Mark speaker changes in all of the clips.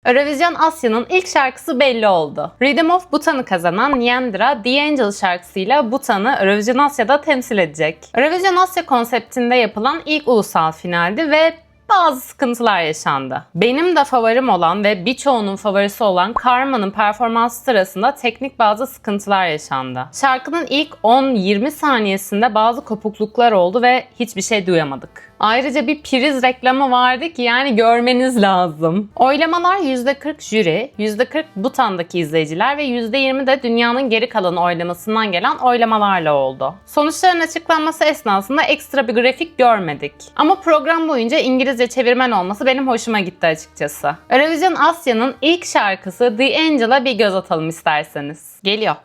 Speaker 1: Eurovision Asya'nın ilk şarkısı belli oldu. Rhythm of Bhutan'ı kazanan Nyendra, The Angel şarkısıyla Bhutan'ı Eurovision Asya'da temsil edecek. Eurovision Asya konseptinde yapılan ilk ulusal finaldi ve bazı sıkıntılar yaşandı. Benim de favorim olan ve birçoğunun favorisi olan Karma'nın performansı sırasında teknik bazı sıkıntılar yaşandı. Şarkının ilk 10-20 saniyesinde bazı kopukluklar oldu ve hiçbir şey duyamadık. Ayrıca bir priz reklamı vardı ki yani görmeniz lazım. Oylamalar %40 jüri, %40 Bhutan'daki izleyiciler ve %20 de dünyanın geri kalanı oylamasından gelen oylamalarla oldu. Sonuçların açıklanması esnasında ekstra bir grafik görmedik. Ama program boyunca İngilizce çevirmen olması benim hoşuma gitti açıkçası. Eurovision Asya'nın ilk şarkısı The Angel'a bir göz atalım isterseniz. Geliyor.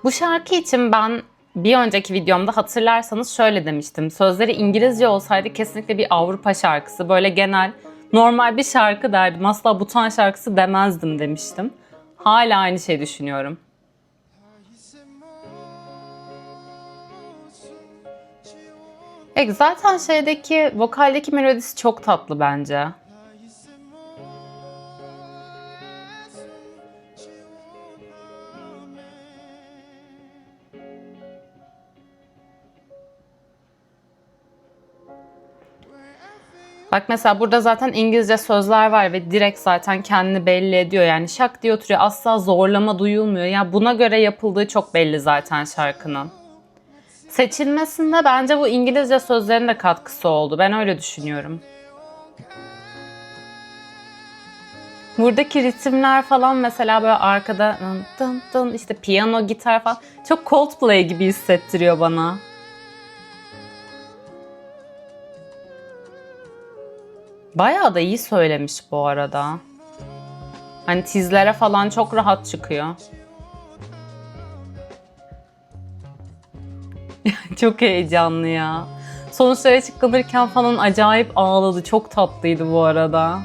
Speaker 1: Bu şarkı için ben bir önceki videomda hatırlarsanız şöyle demiştim. Sözleri İngilizce olsaydı kesinlikle bir Avrupa şarkısı, böyle genel, normal bir şarkı derdim. Asla Bhutan şarkısı demezdim demiştim. Hala aynı şeyi düşünüyorum. Zaten vokaldeki melodisi çok tatlı bence. Bak mesela burada zaten İngilizce sözler var ve direkt zaten kendini belli ediyor. Yani şak diye oturuyor. Asla zorlama duyulmuyor. Ya buna göre yapıldığı çok belli zaten şarkının. Seçilmesinde bence bu İngilizce sözlerin de katkısı oldu. Ben öyle düşünüyorum. Buradaki ritimler falan mesela böyle arkada dın dın işte piyano, gitar falan çok Coldplay gibi hissettiriyor bana. Bayağı da iyi söylemiş bu arada. Hani tizlere falan çok rahat çıkıyor. Çok heyecanlı ya. Sonuçlar açıklanırken falan acayip ağladı. Çok tatlıydı bu arada.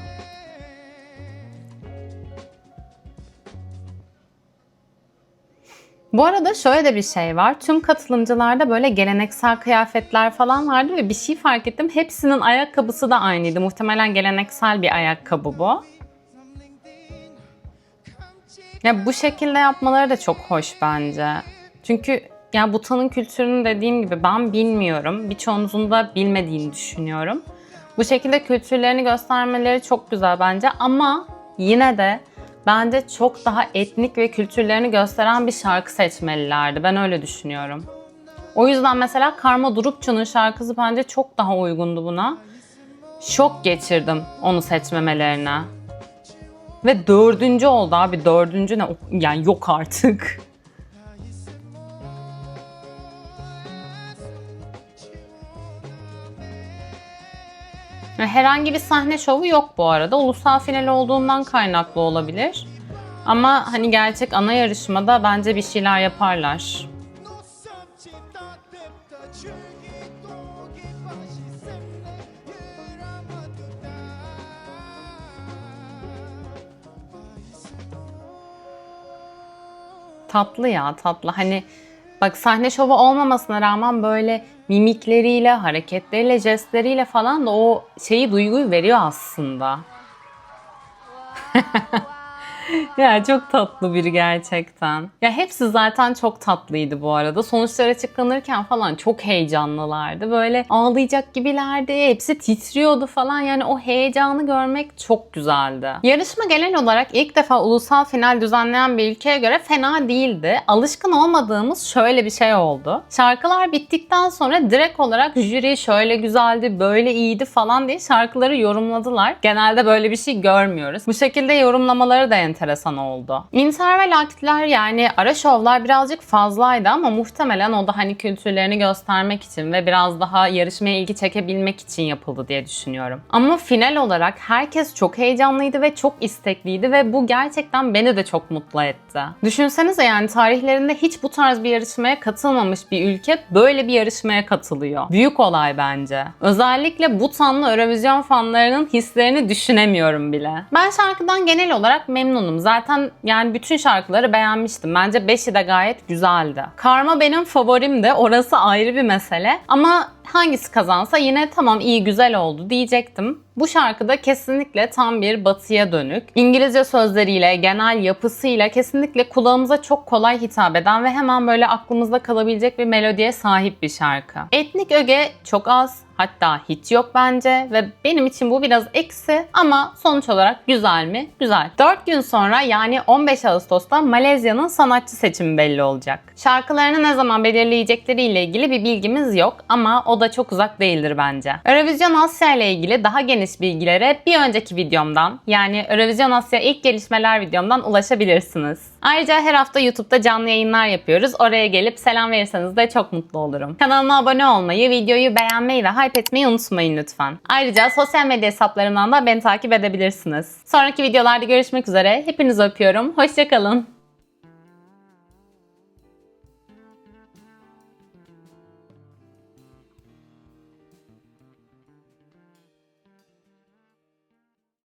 Speaker 1: Bu arada şöyle de bir şey var. Tüm katılımcılarda böyle geleneksel kıyafetler falan vardı ve bir şey fark ettim. Hepsinin ayakkabısı da aynıydı. Muhtemelen geleneksel bir ayakkabı bu. Ya bu şekilde yapmaları da çok hoş bence. Çünkü ya Bhutan'ın kültürünü dediğim gibi ben bilmiyorum. Birçoğunuzun da bilmediğini düşünüyorum. Bu şekilde kültürlerini göstermeleri çok güzel bence ama yine de bence çok daha etnik ve kültürlerini gösteren bir şarkı seçmelilerdi. Ben öyle düşünüyorum. O yüzden mesela Karma Durupçu'nun şarkısı bence çok daha uygundu buna. Şok geçirdim onu seçmemelerine. Ve 4. oldu abi. 4. ne? Yani yok artık. Herhangi bir sahne şovu yok bu arada. Ulusal final olduğundan kaynaklı olabilir. Ama hani gerçek ana yarışmada bence bir şeyler yaparlar. Tatlı ya, tatlı. Hani bak sahne şovu olmamasına rağmen böyle mimikleriyle, hareketleriyle, jestleriyle falan da o duyguyu veriyor aslında. Ya çok tatlı biri gerçekten. Ya hepsi zaten çok tatlıydı bu arada. Sonuçlar açıklanırken falan çok heyecanlılardı. Böyle ağlayacak gibilerdi. Hepsi titriyordu falan. Yani o heyecanı görmek çok güzeldi. Yarışma genel olarak ilk defa ulusal final düzenleyen bir ülkeye göre fena değildi. Alışkın olmadığımız şöyle bir şey oldu. Şarkılar bittikten sonra direkt olarak jüri şöyle güzeldi, böyle iyiydi falan diye şarkıları yorumladılar. Genelde böyle bir şey görmüyoruz. Bu şekilde yorumlamaları da enteresan oldu. Interval aktler yani ara şovlar birazcık fazlaydı ama muhtemelen o da hani kültürlerini göstermek için ve biraz daha yarışmaya ilgi çekebilmek için yapıldı diye düşünüyorum. Ama final olarak herkes çok heyecanlıydı ve çok istekliydi ve bu gerçekten beni de çok mutlu etti. Düşünsenize yani tarihlerinde hiç bu tarz bir yarışmaya katılmamış bir ülke böyle bir yarışmaya katılıyor. Büyük olay bence. Özellikle Bhutanlı Eurovision fanlarının hislerini düşünemiyorum bile. Ben şarkıdan genel olarak memnunum. Zaten yani bütün şarkıları beğenmiştim. Bence 5'i de gayet güzeldi. Karma benim favorim de. Orası ayrı bir mesele. Ama hangisi kazansa yine tamam iyi güzel oldu diyecektim. Bu şarkıda kesinlikle tam bir batıya dönük. İngilizce sözleriyle, genel yapısıyla kesinlikle kulağımıza çok kolay hitap eden ve hemen böyle aklımızda kalabilecek bir melodiye sahip bir şarkı. Etnik öge çok az, hatta hiç yok bence ve benim için bu biraz eksi ama sonuç olarak güzel mi? Güzel. 4 gün sonra yani 15 Ağustos'ta Malezya'nın sanatçı seçimi belli olacak. Şarkılarını ne zaman belirleyecekleriyle ilgili bir bilgimiz yok ama o da çok uzak değildir bence. Eurovision Asya ile ilgili daha geniş bilgilere bir önceki videomdan yani Eurovision Asya ilk gelişmeler videomdan ulaşabilirsiniz. Ayrıca her hafta YouTube'da canlı yayınlar yapıyoruz. Oraya gelip selam verirseniz de çok mutlu olurum. Kanalıma abone olmayı, videoyu beğenmeyi ve hype etmeyi unutmayın lütfen. Ayrıca sosyal medya hesaplarımdan da beni takip edebilirsiniz. Sonraki videolarda görüşmek üzere. Hepinizi öpüyorum. Hoşça kalın.